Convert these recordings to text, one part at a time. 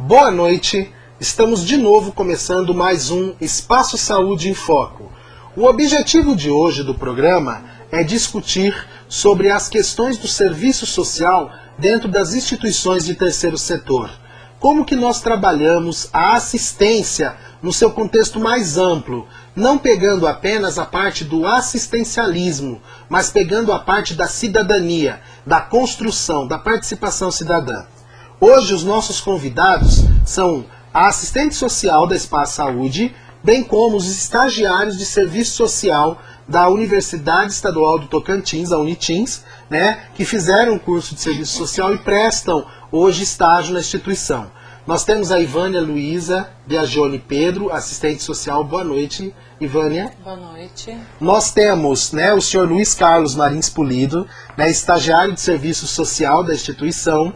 Boa noite, estamos de novo começando mais um Espaço Saúde em Foco. O objetivo de hoje do programa é discutir sobre as questões do serviço social dentro das instituições de terceiro setor. Como que nós trabalhamos a assistência no seu contexto mais amplo, não pegando apenas a parte do assistencialismo, mas pegando a parte da cidadania, da construção, da participação cidadã. Hoje os nossos convidados são a assistente social da Espaço Saúde, bem como os estagiários de serviço social da Universidade Estadual do Tocantins, a Unitins, que fizeram o curso de serviço social e prestam hoje estágio na instituição. Nós temos a Ivânia Luísa Biagione Pedro, assistente social. Boa noite, Ivânia. Boa noite. Nós temos o senhor Luiz Carlos Marins Pulido, estagiário de serviço social da instituição.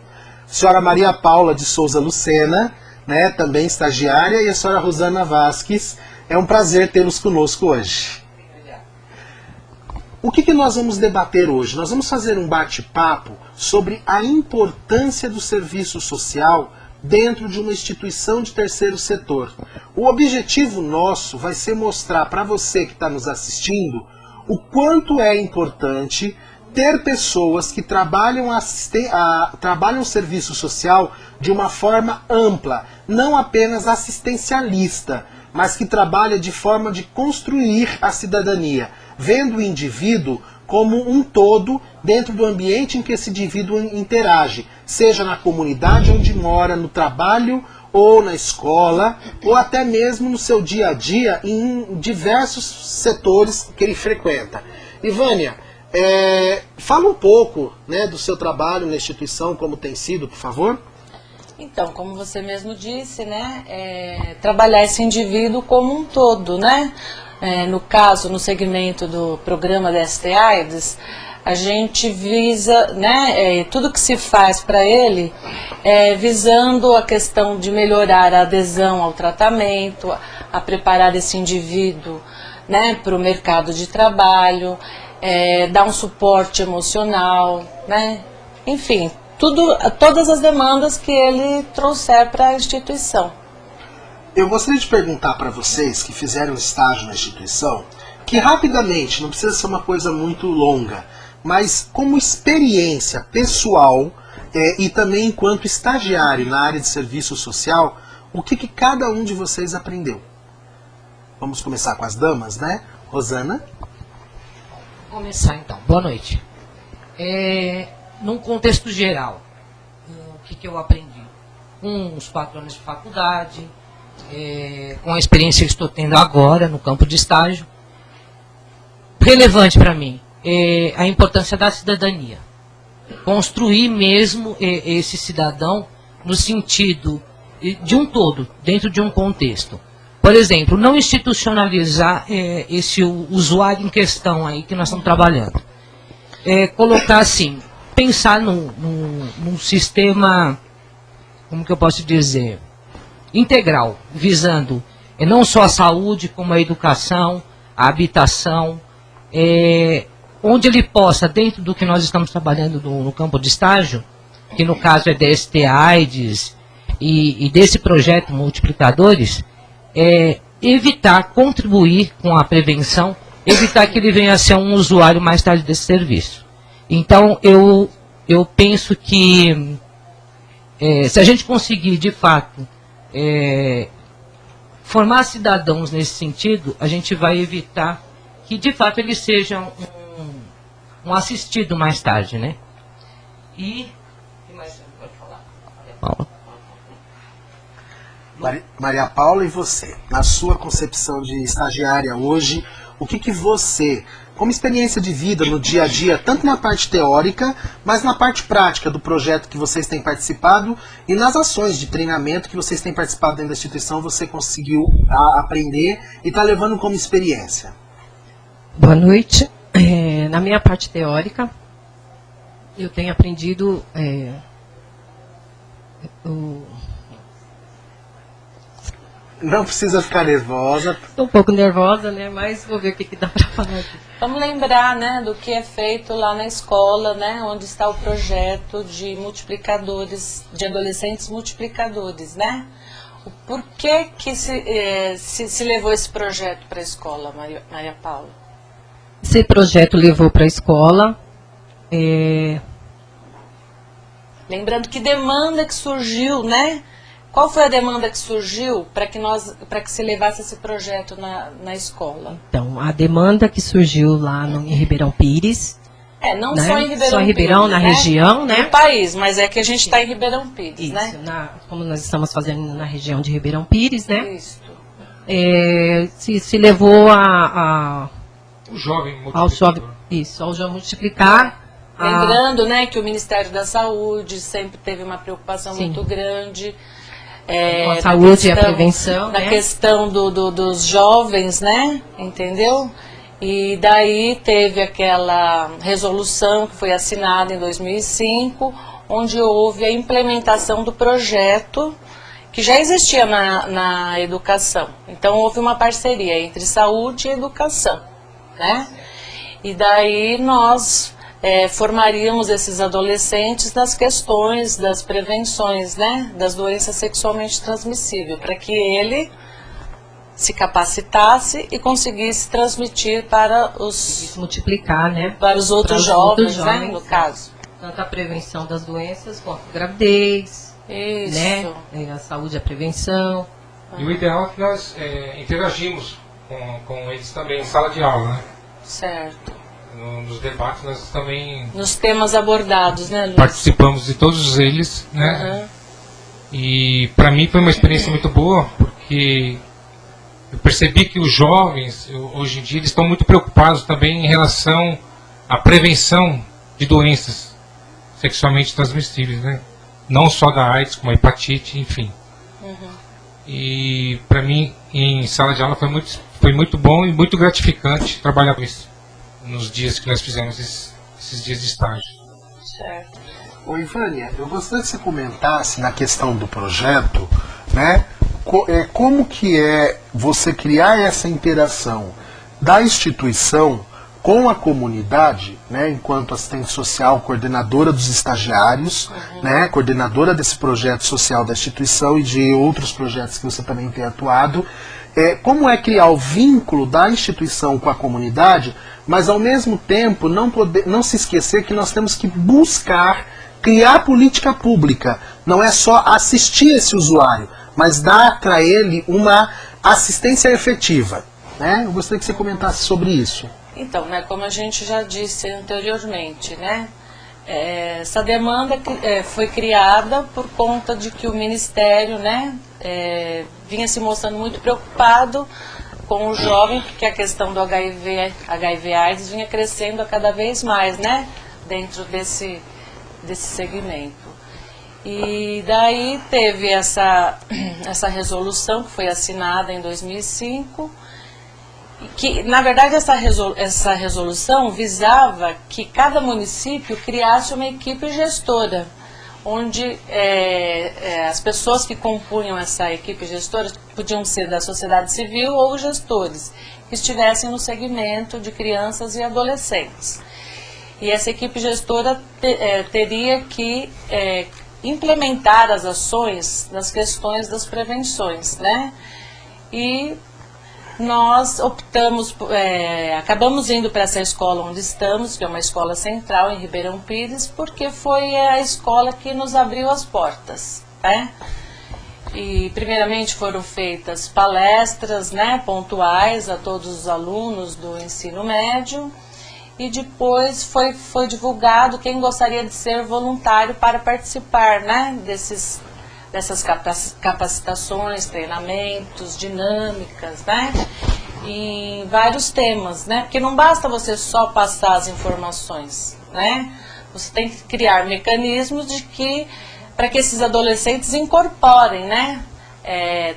A senhora Maria Paula de Souza Lucena, também estagiária, e a senhora Rosana Vasques. É um prazer tê-los conosco hoje. O que nós vamos debater hoje? Nós vamos fazer um bate-papo sobre a importância do serviço social dentro de uma instituição de terceiro setor. O objetivo nosso vai ser mostrar para você que está nos assistindo o quanto é importante ter pessoas que trabalham o serviço social de uma forma ampla, não apenas assistencialista, mas que trabalha de forma de construir a cidadania, vendo o indivíduo como um todo dentro do ambiente em que esse indivíduo interage, seja na comunidade onde mora, no trabalho ou na escola, ou até mesmo no seu dia a dia em diversos setores que ele frequenta. Ivânia, fala um pouco do seu trabalho na instituição, como tem sido, por favor. Então, como você mesmo disse, trabalhar esse indivíduo como um todo, no caso, no segmento do programa da ST-AIDS, a gente visa, tudo que se faz para ele, visando a questão de melhorar a adesão ao tratamento, a preparar esse indivíduo para o mercado de trabalho, dar um suporte emocional, enfim, todas as demandas que ele trouxer para a instituição. Eu gostaria de perguntar para vocês que fizeram estágio na instituição, que rapidamente, não precisa ser uma coisa muito longa, mas como experiência pessoal e também enquanto estagiário na área de serviço social, o que cada um de vocês aprendeu? Vamos começar com as damas, Rosana? Vou começar então. Boa noite. Num contexto geral, o que eu aprendi? Com uns 4 anos de faculdade, com a experiência que estou tendo agora no campo de estágio, relevante para mim a importância da cidadania. Construir mesmo esse cidadão no sentido de um todo, dentro de um contexto. Por exemplo, não institucionalizar esse usuário em questão aí que nós estamos trabalhando. Colocar assim, pensar num sistema, como que eu posso dizer, integral, visando não só a saúde, como a educação, a habitação, onde ele possa, dentro do que nós estamos trabalhando no campo de estágio, que no caso é da ST-AIDS e desse projeto Multiplicadores, evitar, contribuir com a prevenção, evitar que ele venha a ser um usuário mais tarde desse serviço. Então, eu penso que se a gente conseguir, de fato, formar cidadãos nesse sentido, a gente vai evitar que, de fato, eles sejam um assistido mais tarde, E... Quem mais pode falar? Paula. Maria Paula, e você? Na sua concepção de estagiária hoje, o que você, como experiência de vida no dia a dia, tanto na parte teórica, mas na parte prática do projeto que vocês têm participado e nas ações de treinamento que vocês têm participado dentro da instituição, você conseguiu aprender e está levando como experiência? Boa noite. Na minha parte teórica, eu tenho aprendido Não precisa ficar nervosa. Estou um pouco nervosa, né? Mas vou ver o que dá para falar aqui. Vamos lembrar, né, do que é feito lá na escola, né, onde está o projeto de multiplicadores, de adolescentes multiplicadores, né? Por que se levou esse projeto para a escola, Maria Paula? Esse projeto levou para a escola. Lembrando que demanda que surgiu, né? Qual foi a demanda que surgiu para que se levasse esse projeto na escola? Então, a demanda que surgiu lá em Ribeirão Pires. Não né? só em Ribeirão Só em Ribeirão, Pires, na né? região, né? No país, mas é que a gente está em Ribeirão Pires, Isso, né? como nós estamos fazendo na região de Ribeirão Pires, né? Isso. Se levou O jovem ao jovem, ao jovem multiplicar. Lembrando, né, que o Ministério da Saúde sempre teve uma preocupação muito grande. Com a saúde e a prevenção, na né? questão dos jovens, né? Entendeu? E daí teve aquela resolução que foi assinada em 2005, onde houve a implementação do projeto que já existia na educação. Então houve uma parceria entre saúde e educação, né? E daí nós formaríamos esses adolescentes nas questões das prevenções, né, das doenças sexualmente transmissíveis, para que ele se capacitasse e conseguisse transmitir para multiplicar, né, para os outros jovens, né, no caso. Tanto a prevenção das doenças quanto a gravidez, isso, né, a saúde e a prevenção. E o ideal é que nós interagimos com eles também em sala de aula, né? Certo. Nos debates nós também nos temas abordados, né, Luiz? Participamos de todos eles, né? E para mim foi uma experiência muito boa, porque eu percebi que os jovens, hoje em dia, eles estão muito preocupados também em relação à prevenção de doenças sexualmente transmissíveis, né? Não só da AIDS, como a hepatite, enfim. E para mim, em sala de aula, foi muito bom e muito gratificante trabalhar com isso, nos dias que nós fizemos esses dias de estágio. Certo. Ô, Ivânia, eu gostaria que você comentasse na questão do projeto, né, como que é você criar essa interação da instituição com a comunidade, né, enquanto assistente social, coordenadora dos estagiários, né, coordenadora desse projeto social da instituição e de outros projetos que você também tem atuado, como é criar o vínculo da instituição com a comunidade, mas ao mesmo tempo não se esquecer que nós temos que buscar criar política pública. Não é só assistir esse usuário, mas dar para ele uma assistência efetiva, né? Eu gostaria que você comentasse sobre isso. Então, né, como a gente já disse anteriormente, né, essa demanda foi criada por conta de que o Ministério, né, vinha se mostrando muito preocupado com o jovem, porque a questão do HIV/AIDS vinha crescendo a cada vez mais, né, dentro desse segmento. E daí teve essa resolução que foi assinada em 2005, que, na verdade, essa resolução visava que cada município criasse uma equipe gestora, onde as pessoas que compunham essa equipe gestora podiam ser da sociedade civil ou gestores, que estivessem no segmento de crianças e adolescentes. E essa equipe gestora teria que implementar as ações nas questões das prevenções, né? E nós acabamos indo para essa escola onde estamos, que é uma escola central em Ribeirão Pires, porque foi a escola que nos abriu as portas, né? E primeiramente foram feitas palestras, né, pontuais a todos os alunos do ensino médio, e depois foi divulgado quem gostaria de ser voluntário para participar, né, dessas capacitações, treinamentos, dinâmicas, né, em vários temas, né, porque não basta você só passar as informações, né, você tem que criar mecanismos para que esses adolescentes incorporem, né,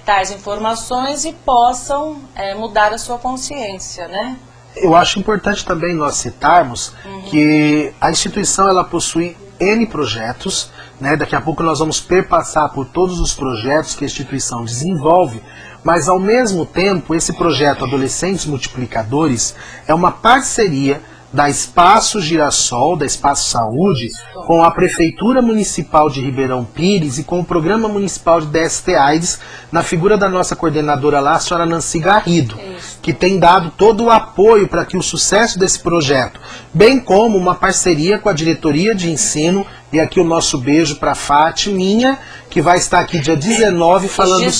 tais informações e possam mudar a sua consciência, né. Eu acho importante também nós citarmos que a instituição ela possui N projetos, né? Daqui a pouco nós vamos perpassar por todos os projetos que a instituição desenvolve, mas ao mesmo tempo esse projeto Adolescentes Multiplicadores é uma parceria da Espaço Girassol, da Espaço Saúde, com a Prefeitura Municipal de Ribeirão Pires e com o Programa Municipal de DST-AIDS, na figura da nossa coordenadora lá, a senhora Nancy Garrido, que tem dado todo o apoio para que o sucesso desse projeto, bem como uma parceria com a Diretoria de Ensino, e aqui o nosso beijo para a Fátima, que vai estar aqui dia 19 falando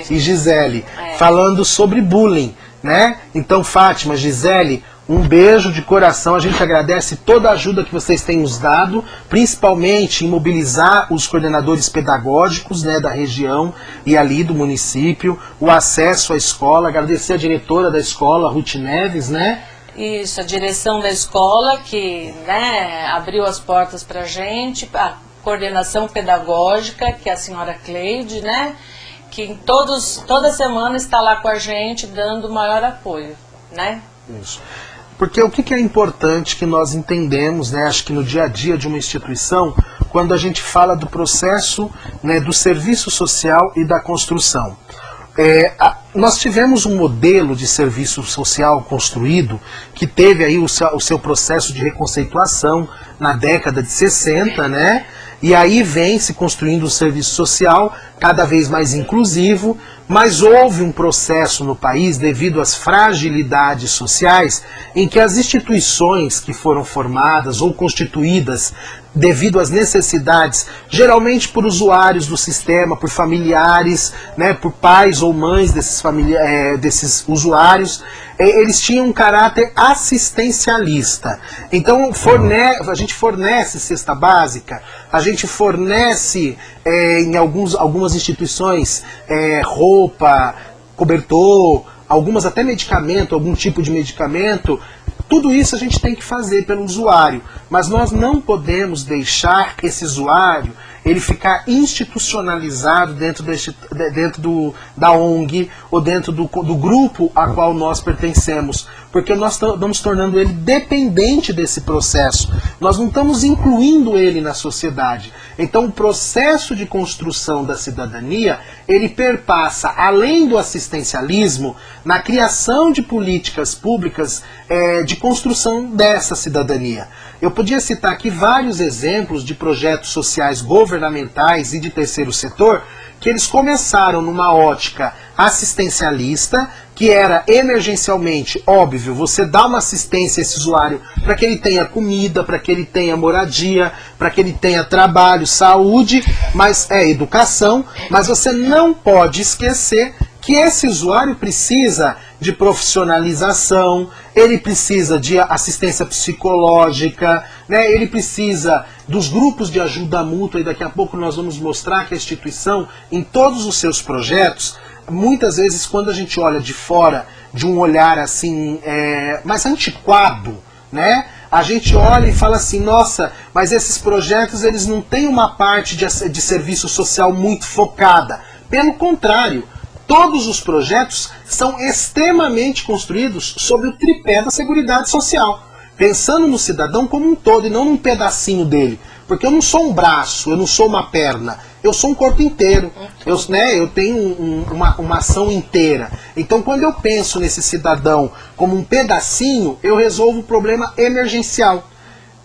Gisele, falando sobre bullying, né? Então, Fátima, Gisele, um beijo de coração, a gente agradece toda a ajuda que vocês têm nos dado, principalmente em mobilizar os coordenadores pedagógicos, né, da região e ali do município, o acesso à escola, agradecer a diretora da escola, Ruth Neves, né? Isso, a direção da escola que, né, abriu as portas para a gente, a coordenação pedagógica, que é a senhora Cleide, né, que toda semana está lá com a gente dando maior apoio, né? Isso. Porque o que é importante que nós entendemos, né, acho que no dia a dia de uma instituição, quando a gente fala do processo, né, do serviço social e da construção. Nós tivemos um modelo de serviço social construído que teve aí o seu processo de reconceituação na década de 60, né? E aí vem se construindo um serviço social cada vez mais inclusivo, mas houve um processo no país, devido às fragilidades sociais, em que as instituições que foram formadas ou constituídas devido às necessidades, geralmente por usuários do sistema, por familiares, né, por pais ou mães desses usuários, eles tinham um caráter assistencialista. Então a gente fornece cesta básica, a gente fornece em algumas instituições roupa, cobertor, algumas até medicamento, algum tipo de medicamento. Tudo isso a gente tem que fazer pelo usuário, mas nós não podemos deixar esse usuário ele ficar institucionalizado dentro da ONG ou dentro do grupo a qual nós pertencemos, porque nós estamos tornando ele dependente desse processo, nós não estamos incluindo ele na sociedade. Então o processo de construção da cidadania, ele perpassa, além do assistencialismo, na criação de políticas públicas de construção dessa cidadania. Eu podia citar aqui vários exemplos de projetos sociais governamentais e de terceiro setor que eles começaram numa ótica assistencialista, que era emergencialmente, óbvio, você dá uma assistência a esse usuário para que ele tenha comida, para que ele tenha moradia, para que ele tenha trabalho, saúde, mas educação, mas você não pode esquecer que esse usuário precisa de profissionalização, ele precisa de assistência psicológica, né? Ele precisa dos grupos de ajuda mútua, e daqui a pouco nós vamos mostrar que a instituição, em todos os seus projetos, muitas vezes quando a gente olha de fora, de um olhar assim, mais antiquado, né? A gente olha e fala assim, nossa, mas esses projetos eles não têm uma parte de serviço social muito focada. Pelo contrário, todos os projetos são extremamente construídos sob o tripé da Seguridade Social, pensando no cidadão como um todo e não num pedacinho dele. Porque eu não sou um braço, eu não sou uma perna, eu sou um corpo inteiro. Eu tenho uma ação inteira. Então, quando eu penso nesse cidadão como um pedacinho, eu resolvo o problema emergencial.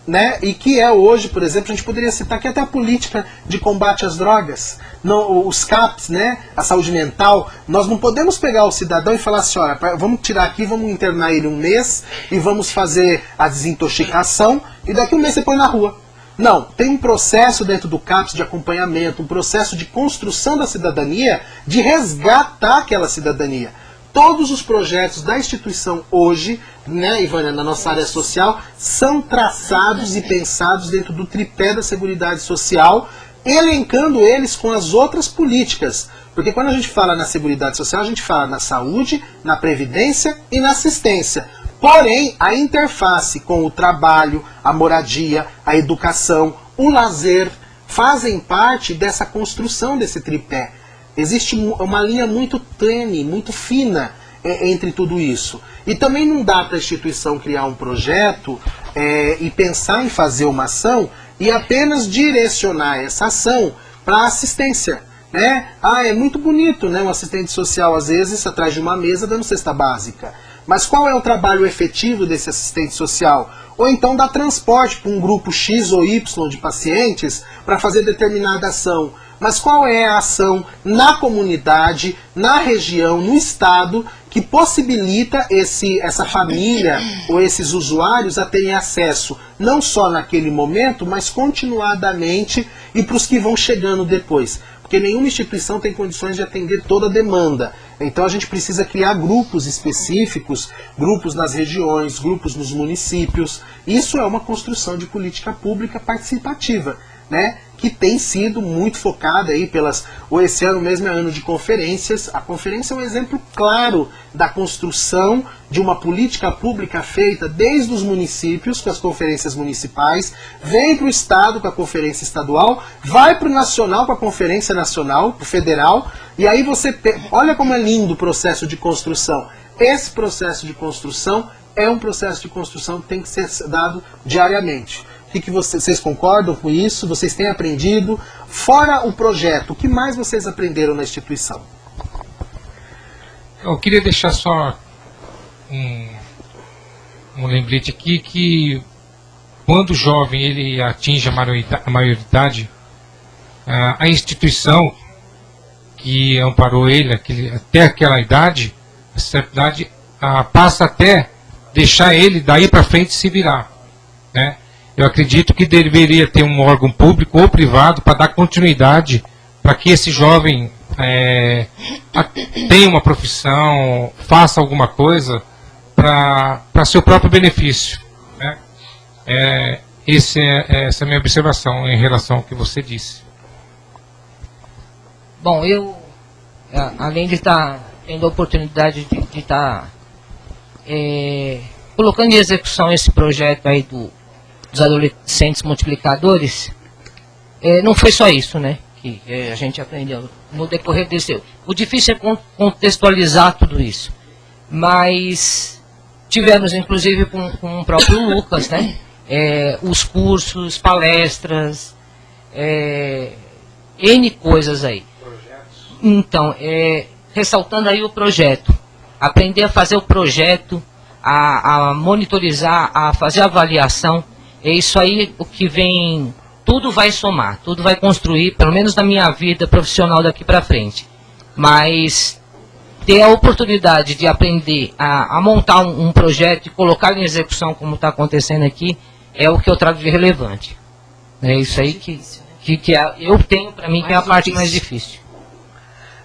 Né? E que é hoje, por exemplo, a gente poderia citar aqui até a política de combate às drogas, os CAPs, né? A saúde mental. Nós não podemos pegar o cidadão e falar assim, olha, vamos tirar aqui, vamos internar ele um mês e vamos fazer a desintoxicação e daqui um mês você põe na rua. Não, tem um processo dentro do CAPS de acompanhamento, um processo de construção da cidadania, de resgatar aquela cidadania. Todos os projetos da instituição hoje, né, Ivânia, na nossa área social, são traçados e pensados dentro do tripé da Seguridade Social, elencando eles com as outras políticas. Porque quando a gente fala na Seguridade Social, a gente fala na saúde, na previdência e na assistência. Porém, a interface com o trabalho, a moradia, a educação, o lazer, fazem parte dessa construção desse tripé. Existe uma linha muito tênue, muito fina, entre tudo isso. E também não dá para a instituição criar um projeto e pensar em fazer uma ação e apenas direcionar essa ação para assistência. Né? É muito bonito, né, um assistente social às vezes atrás de uma mesa dando cesta básica. Mas qual é o trabalho efetivo desse assistente social? Ou então dar transporte para um grupo X ou Y de pacientes para fazer determinada ação. Mas qual é a ação na comunidade, na região, no estado, que possibilita essa família ou esses usuários a terem acesso, não só naquele momento, mas continuadamente e para os que vão chegando depois? Porque nenhuma instituição tem condições de atender toda a demanda. Então a gente precisa criar grupos específicos, grupos nas regiões, grupos nos municípios. Isso é uma construção de política pública participativa, né? Que tem sido muito focada aí esse ano mesmo é ano de conferências. A conferência é um exemplo claro da construção de uma política pública feita desde os municípios, com as conferências municipais, vem para o estado com a conferência estadual, vai para o nacional com a conferência nacional, para o federal, e aí olha como é lindo o processo de construção. Esse processo de construção é um processo de construção que tem que ser dado diariamente. O que vocês concordam com isso? Vocês têm aprendido? Fora o projeto, o que mais vocês aprenderam na instituição? Eu queria deixar só um lembrete aqui que quando o jovem ele atinge a maioridade, a instituição que amparou ele até aquela idade, a certa idade, passa até deixar ele daí para frente se virar, né? Eu acredito que deveria ter um órgão público ou privado para dar continuidade para que esse jovem tenha uma profissão, faça alguma coisa para seu próprio benefício, né? Essa é a minha observação em relação ao que você disse. Bom, eu, além de estar tendo a oportunidade de estar colocando em execução esse projeto aí dos adolescentes multiplicadores, não foi só isso, né, que a gente aprendeu no decorrer desse. O difícil é contextualizar tudo isso, mas tivemos inclusive com o próprio Lucas, né, os cursos, palestras, N coisas aí. Então, ressaltando aí o projeto, aprender a fazer o projeto, a monitorizar, a fazer a avaliação. É isso aí o que vem, tudo vai somar, tudo vai construir, pelo menos na minha vida profissional daqui para frente. Mas ter a oportunidade de aprender a montar um projeto e colocar em execução como está acontecendo aqui, é o que eu trago de relevante. É isso aí que eu tenho para mim que é a parte mais difícil.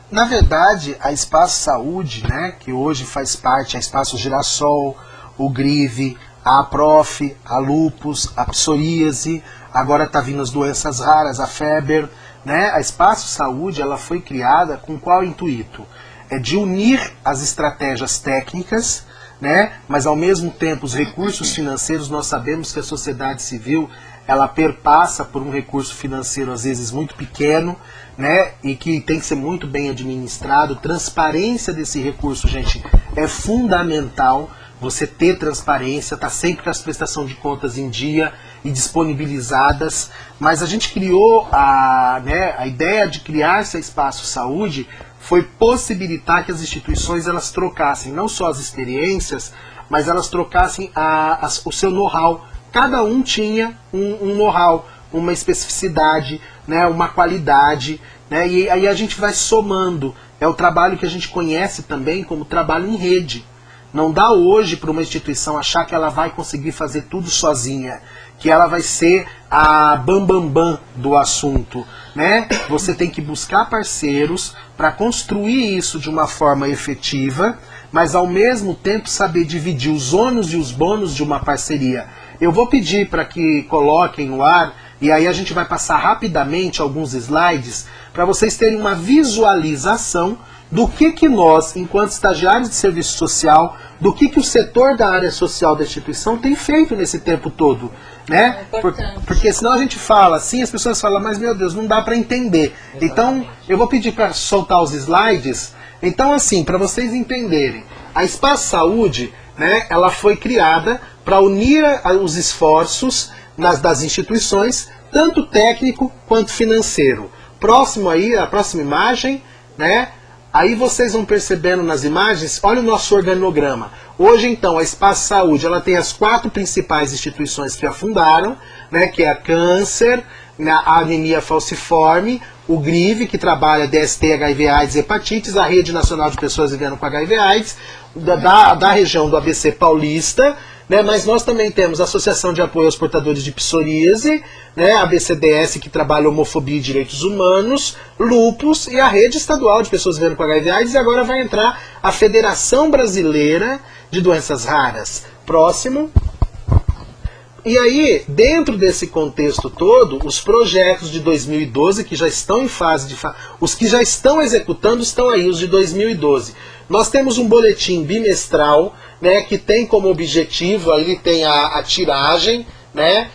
Na verdade, a Espaço Saúde, né, que hoje faz parte, a Espaço Girassol, o GRIVE, a APROF, a Lupus, a Psoríase, agora está vindo as doenças raras, a feber, né? A Espaço Saúde, ela foi criada com qual intuito? É de unir as estratégias técnicas, né? Mas ao mesmo tempo os recursos financeiros. Nós sabemos que a sociedade civil, ela perpassa por um recurso financeiro às vezes muito pequeno, né? E que tem que ser muito bem administrado. Transparência desse recurso, gente, é fundamental. Você ter transparência, estar sempre com as prestações de contas em dia e disponibilizadas. Mas a gente criou a ideia de criar esse Espaço Saúde foi possibilitar que as instituições elas trocassem não só as experiências, mas elas trocassem o seu know-how. Cada um tinha um know-how, uma especificidade, né, uma qualidade, né, e aí a gente vai somando. É o trabalho que a gente conhece também como trabalho em rede. Não dá hoje para uma instituição achar que ela vai conseguir fazer tudo sozinha, que ela vai ser a bambambam do assunto, né? Você tem que buscar parceiros para construir isso de uma forma efetiva, mas ao mesmo tempo saber dividir os ônus e os bônus de uma parceria. Eu vou pedir para que coloquem no ar, e aí a gente vai passar rapidamente alguns slides, para vocês terem uma visualização do que nós, enquanto estagiários de serviço social, do que o setor da área social da instituição tem feito nesse tempo todo, né? Porque senão a gente fala assim, as pessoas falam, mas meu Deus, não dá para entender. Então, eu vou pedir para soltar os slides. Então, assim, para vocês entenderem, A Espaço Saúde, né, ela foi criada para unir os esforços das instituições, tanto técnico quanto financeiro. Próximo aí, a próxima imagem, né? Aí vocês vão percebendo nas imagens, olha o nosso organograma. Hoje, então, a Espaço Saúde, ela tem as 4 principais instituições que a fundaram, né, que é a Câncer, a Anemia Falciforme, o GRIV, que trabalha DST, HIV, AIDS e hepatites, a Rede Nacional de Pessoas Vivendo com HIV AIDS, da região do ABC Paulista, né, mas nós também temos a Associação de Apoio aos Portadores de Psoríase, né, a BCDS, que trabalha homofobia e direitos humanos, lupus, e a Rede Estadual de Pessoas Vivendo com HIV AIDS, e agora vai entrar a Federação Brasileira de Doenças Raras. Próximo. E aí, dentro desse contexto todo, os projetos de 2012, que já estão em fase de... os que já estão executando estão aí, os de 2012. Nós temos um boletim bimestral, né, que tem como objetivo, aí ele tem a tiragem, né,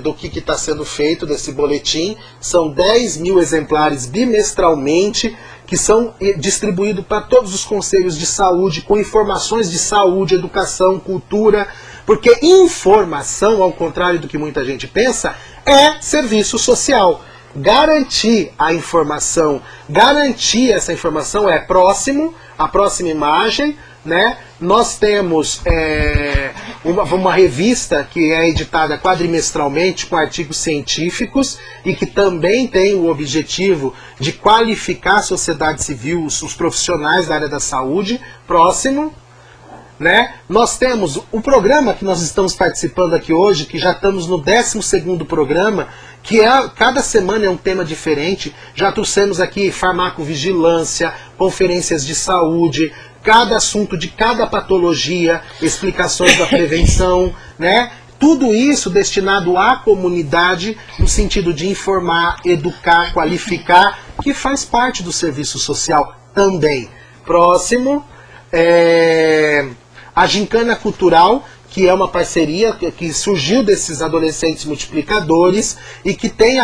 do que está sendo feito desse boletim. São 10 mil exemplares bimestralmente, que são distribuídos para todos os conselhos de saúde, com informações de saúde, educação, cultura, porque informação, ao contrário do que muita gente pensa, é serviço social. Garantir a informação, garantir essa informação é próximo, a próxima imagem, né? Nós temos uma revista que é editada quadrimestralmente com artigos científicos e que também tem o objetivo de qualificar a sociedade civil, os profissionais da área da saúde. Próximo. Né? Nós temos o programa que nós estamos participando aqui hoje, que já estamos no 12º programa, que cada semana é um tema diferente. Já trouxemos aqui farmacovigilância, conferências de saúde, cada assunto de cada patologia, explicações da prevenção, né? Tudo isso destinado à comunidade, no sentido de informar, educar, qualificar, que faz parte do serviço social também. Próximo. A Gincana Cultural, que é uma parceria que surgiu desses adolescentes multiplicadores e que tem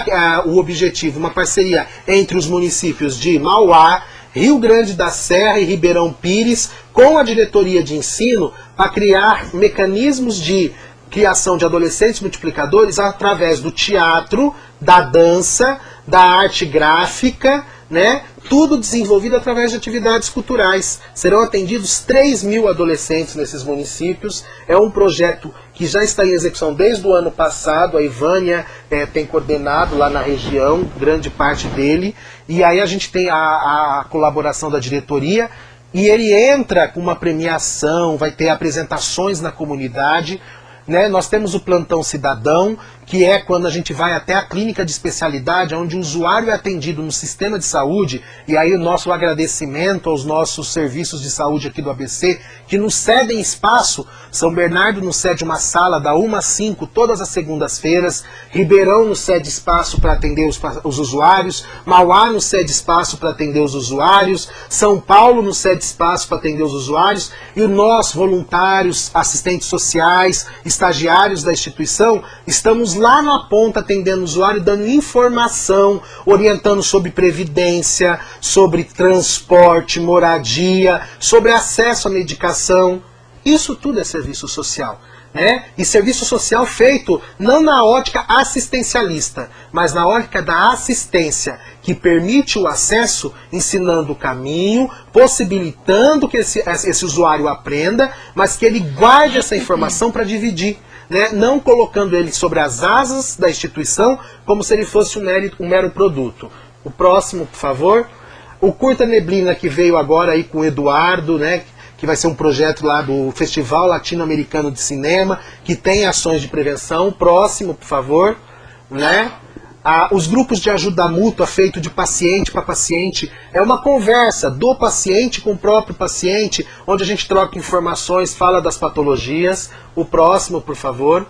o objetivo, uma parceria entre os municípios de Mauá, Rio Grande da Serra e Ribeirão Pires, com a diretoria de ensino, para criar mecanismos de criação de adolescentes multiplicadores através do teatro, da dança, da arte gráfica, né? Tudo desenvolvido através de atividades culturais. Serão atendidos 3 mil adolescentes nesses municípios. É um projeto que já está em execução desde o ano passado. A Ivânia tem coordenado lá na região, grande parte dele. E aí a gente tem a colaboração da diretoria. E ele entra com uma premiação, vai ter apresentações na comunidade. Né? Nós temos o Plantão Cidadão, que é quando a gente vai até a clínica de especialidade, onde o usuário é atendido no sistema de saúde, e aí o nosso agradecimento aos nossos serviços de saúde aqui do ABC, que nos cedem espaço. São Bernardo nos cede uma sala da 1 às 5, todas as segundas-feiras, Ribeirão nos cede espaço para atender os usuários, Mauá nos cede espaço para atender os usuários, São Paulo nos cede espaço para atender os usuários, e nós, voluntários, assistentes sociais, estagiários da instituição, estamos lá na ponta atendendo o usuário, dando informação, orientando sobre previdência, sobre transporte, moradia, sobre acesso à medicação. Isso tudo é serviço social, né? E serviço social feito não na ótica assistencialista, mas na ótica da assistência, que permite o acesso, ensinando o caminho, possibilitando que esse usuário aprenda, mas que ele guarde essa informação para dividir. Né? Não colocando ele sobre as asas da instituição como se ele fosse um mero produto. O próximo, por favor. O Curta Neblina, que veio agora aí com o Eduardo, né? Que vai ser um projeto lá do Festival Latino-Americano de Cinema, que tem ações de prevenção. Próximo, por favor. Né? Os grupos de ajuda mútua feito de paciente para paciente é uma conversa do paciente com o próprio paciente, onde a gente troca informações, fala das patologias. O próximo, por favor.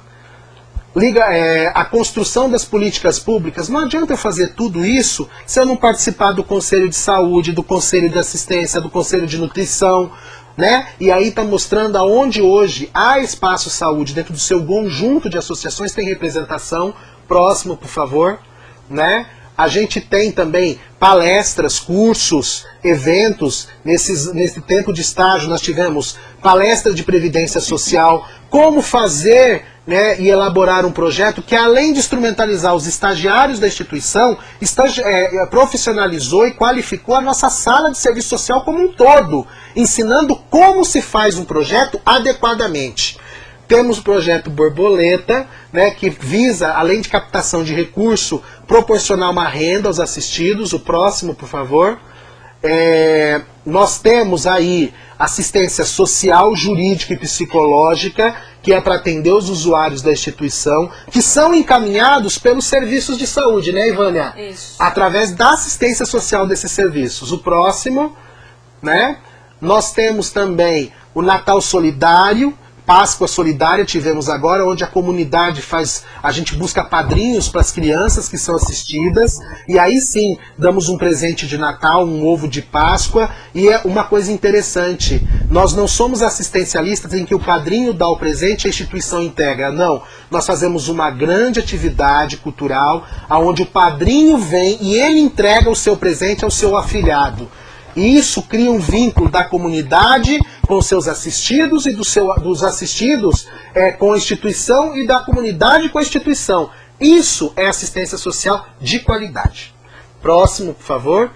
A construção das políticas públicas. Não adianta eu fazer tudo isso se eu não participar do Conselho de Saúde, do Conselho de Assistência, do Conselho de Nutrição, né? E aí está mostrando aonde hoje a Espaço Saúde, dentro do seu conjunto de associações, tem representação. Próximo, por favor. Né? A gente tem também palestras, cursos, eventos. Nesse tempo de estágio nós tivemos palestra de previdência social, como fazer, né, e elaborar um projeto que, além de instrumentalizar os estagiários da instituição, profissionalizou e qualificou a nossa sala de serviço social como um todo, ensinando como se faz um projeto adequadamente. Temos o projeto Borboleta, né, que visa, além de captação de recurso, proporcionar uma renda aos assistidos. O próximo, por favor. Nós temos aí assistência social, jurídica e psicológica, que é para atender os usuários da instituição, que são encaminhados pelos serviços de saúde, né, Ivânia? Isso. Através da assistência social desses serviços. O próximo, né? Nós temos também o Natal Solidário, Páscoa Solidária tivemos agora, onde a comunidade a gente busca padrinhos para as crianças que são assistidas, e aí sim, damos um presente de Natal, um ovo de Páscoa, e é uma coisa interessante, nós não somos assistencialistas em que o padrinho dá o presente e a instituição integra, não. Nós fazemos uma grande atividade cultural, onde o padrinho vem e ele entrega o seu presente ao seu afilhado. E isso cria um vínculo da comunidade com seus assistidos e dos assistidos com a instituição e da comunidade com a instituição. Isso é assistência social de qualidade. Próximo, por favor.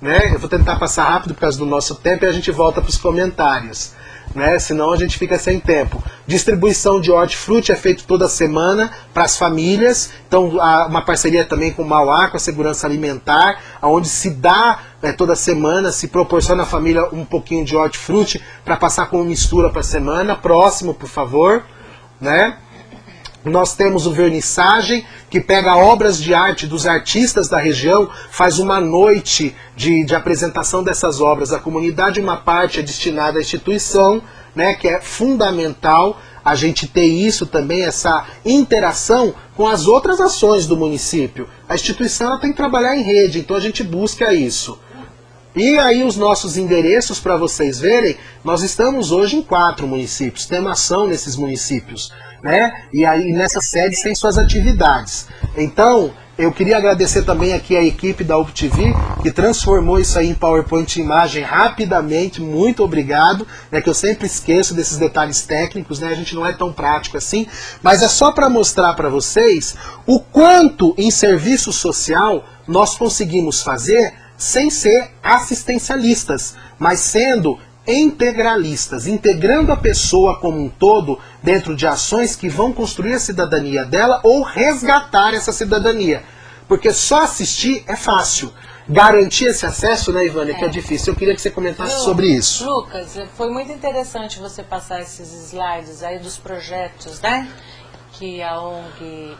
Né? Eu vou tentar passar rápido por causa do nosso tempo e a gente volta para os comentários. Né? Senão a gente fica sem tempo. Distribuição de hortifruti é feito toda semana para as famílias. Então, há uma parceria também com o Mauá, com a Segurança Alimentar, onde se dá toda semana, se proporciona à família um pouquinho de hortifruti para passar como mistura para a semana. Próximo, por favor. Né? Nós temos o vernissagem, que pega obras de arte dos artistas da região, faz uma noite de apresentação dessas obras à comunidade, uma parte é destinada à instituição, né, que é fundamental a gente ter isso também, essa interação com as outras ações do município. A instituição ela tem que trabalhar em rede, então a gente busca isso. E aí os nossos endereços para vocês verem, nós estamos hoje em 4 municípios, temos ação nesses municípios, né? E aí nessas sedes tem suas atividades. Então, eu queria agradecer também aqui a equipe da UpTV, que transformou isso aí em PowerPoint imagem rapidamente, muito obrigado, né, que eu sempre esqueço desses detalhes técnicos, né, a gente não é tão prático assim, mas é só para mostrar para vocês o quanto em serviço social nós conseguimos fazer sem ser assistencialistas, mas sendo integralistas, integrando a pessoa como um todo dentro de ações que vão construir a cidadania dela ou resgatar essa cidadania. Porque só assistir é fácil. Garantir esse acesso, né, Ivânia, que é difícil. Eu queria que você comentasse sobre isso. Lucas, foi muito interessante você passar esses slides aí dos projetos, né, que a ONG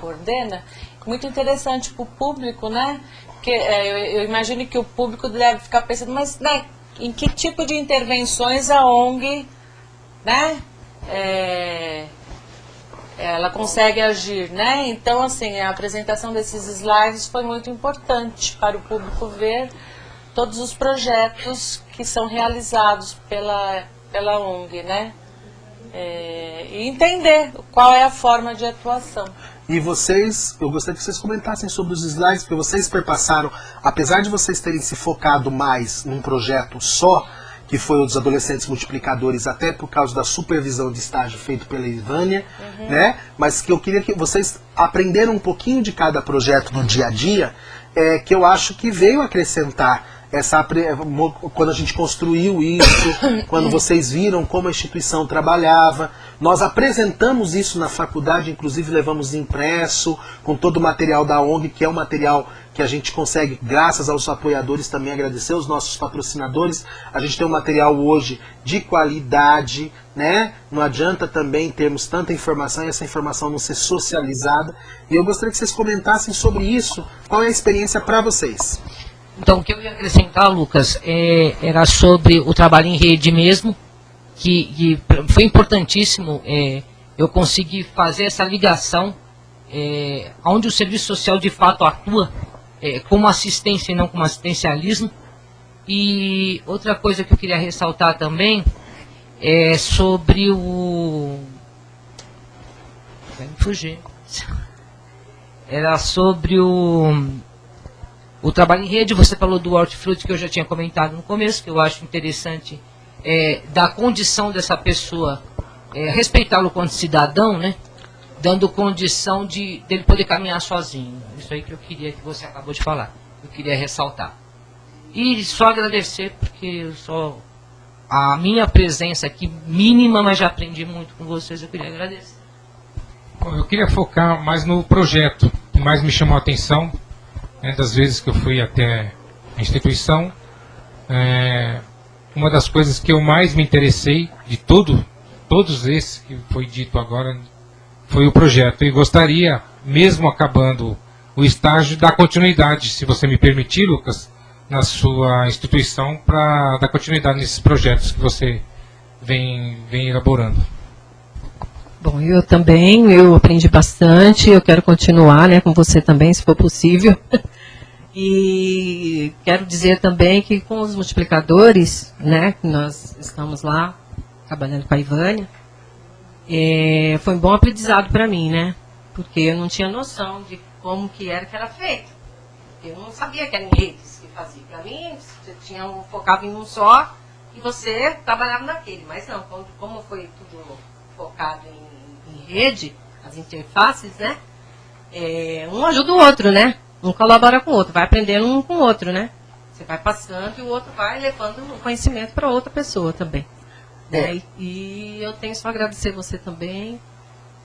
coordena. Muito interessante para o público, né? Porque eu imagino que o público deve ficar pensando, mas, né, em que tipo de intervenções a ONG, né, ela consegue agir, né? Então, assim, a apresentação desses slides foi muito importante para o público ver todos os projetos que são realizados pela ONG, né? E entender qual é a forma de atuação. E vocês, eu gostaria que vocês comentassem sobre os slides, porque vocês perpassaram, apesar de vocês terem se focado mais num projeto só, que foi o dos adolescentes multiplicadores, até por causa da supervisão de estágio feito pela Ivânia, né? Mas que eu queria que vocês aprenderam um pouquinho de cada projeto no dia a dia, que eu acho que veio acrescentar quando a gente construiu isso, quando vocês viram como a instituição trabalhava. Nós apresentamos isso na faculdade, inclusive levamos impresso, com todo o material da ONG, que é um material que a gente consegue, graças aos apoiadores, também agradecer aos nossos patrocinadores. A gente tem um material hoje de qualidade, né? Não adianta também termos tanta informação e essa informação não ser socializada. E eu gostaria que vocês comentassem sobre isso, qual é a experiência para vocês. Então, o que eu ia acrescentar, Lucas, era sobre o trabalho em rede mesmo, que foi importantíssimo eu conseguir fazer essa ligação, onde o serviço social de fato atua como assistência e não como assistencialismo. E outra coisa que eu queria ressaltar também é sobre o... Vai me fugir. era sobre o trabalho em rede. Você falou do hortifruti, que eu já tinha comentado no começo, que eu acho interessante, da condição dessa pessoa, respeitá-lo quanto cidadão, né? Dando condição dele poder caminhar sozinho. Isso aí que eu queria, que você acabou de falar. Eu queria ressaltar. E só agradecer, porque a minha presença aqui, mínima, mas já aprendi muito com vocês, eu queria agradecer. Bom, eu queria focar mais no projeto, que mais me chamou a atenção, né, das vezes que eu fui até a instituição. Uma das coisas que eu mais me interessei, de todos esses que foi dito agora, foi o projeto. E gostaria, mesmo acabando o estágio, dar continuidade, se você me permitir, Lucas, na sua instituição, para dar continuidade nesses projetos que você vem elaborando. Bom, eu aprendi bastante, eu quero continuar, né, com você também, se for possível. E quero dizer também que com os multiplicadores, né, que nós estamos lá trabalhando com a Ivânia, foi um bom aprendizado para mim, né, porque eu não tinha noção de como que era feito. Eu não sabia que era em redes que fazia. Para mim, você tinha focado em um só e você trabalhava naquele. Mas não, como foi tudo focado em rede, as interfaces, né? Um ajuda o outro, né? Um colabora com o outro, vai aprendendo um com o outro, né? Você vai passando e o outro vai levando o conhecimento para outra pessoa também. Né? E eu tenho só a agradecer você também,